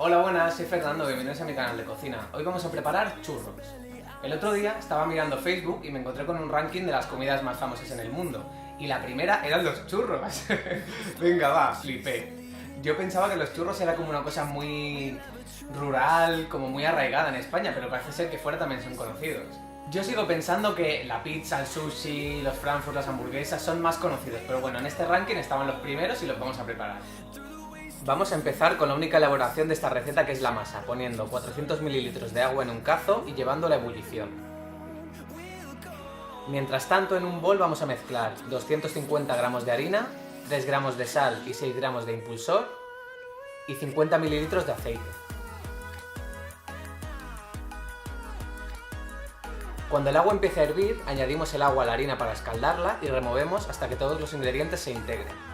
Hola, buenas, soy Fernando, bienvenidos a mi canal de cocina. Hoy vamos a preparar churros. El otro día estaba mirando Facebook y me encontré con un ranking de las comidas más famosas en el mundo. Y la primera eran los churros. Venga, va, flipé. Yo pensaba que los churros era como una cosa muy rural, como muy arraigada en España, pero parece ser que fuera también son conocidos. Yo sigo pensando que la pizza, el sushi, los Frankfurt, las hamburguesas son más conocidos, pero bueno, en este ranking estaban los primeros y los vamos a preparar. Vamos a empezar con la única elaboración de esta receta, que es la masa, poniendo 400 ml de agua en un cazo y llevándola a ebullición. Mientras tanto, en un bol vamos a mezclar 250 gramos de harina, 3 gramos de sal y 6 gramos de impulsor y 50 ml de aceite. Cuando el agua empiece a hervir, añadimos el agua a la harina para escaldarla y removemos hasta que todos los ingredientes se integren.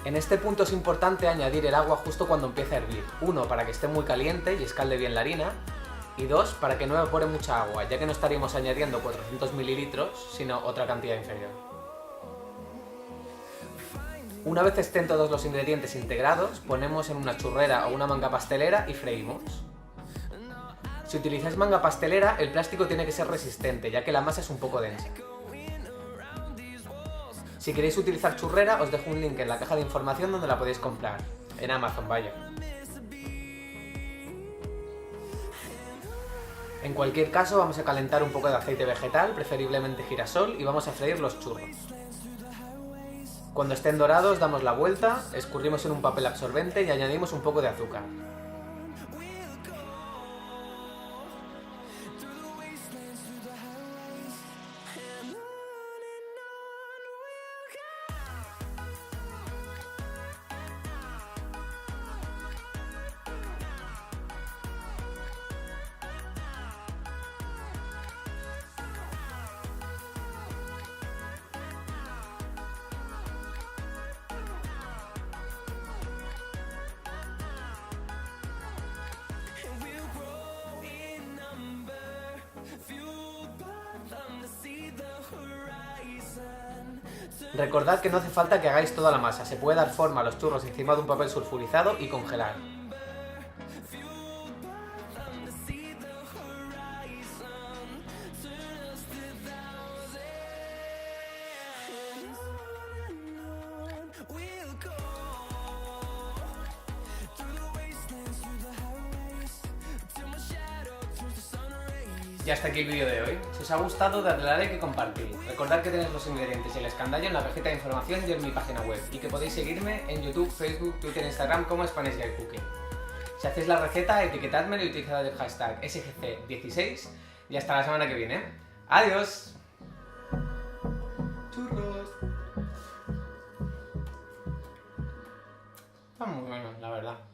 En este punto es importante añadir el agua justo cuando empiece a hervir. 1, para que esté muy caliente y escalde bien la harina. Y 2, para que no evapore mucha agua, ya que no estaríamos añadiendo 400 ml, sino otra cantidad inferior. Una vez estén todos los ingredientes integrados, ponemos en una churrera o una manga pastelera y freímos. Si utilizáis manga pastelera, el plástico tiene que ser resistente, ya que la masa es un poco densa. Si queréis utilizar churrera, os dejo un link en la caja de información donde la podéis comprar. En Amazon, vaya. En cualquier caso, vamos a calentar un poco de aceite vegetal, preferiblemente girasol, y vamos a freír los churros. Cuando estén dorados, damos la vuelta, escurrimos en un papel absorbente y añadimos un poco de azúcar. Recordad que no hace falta que hagáis toda la masa, se puede dar forma a los churros encima de un papel sulfurizado y congelar. Y hasta aquí el vídeo de hoy. Si os ha gustado, dadle a like y compartir. Recordad que tenéis los ingredientes y el escandallo en la cajita de información y en mi página web, y que podéis seguirme en YouTube, Facebook, Twitter e Instagram como Spanish Guy Cooking. Si hacéis la receta, etiquetadme y utilizad el hashtag SGC16 y hasta la semana que viene. ¡Adiós! Churros. Están muy buenos, la verdad.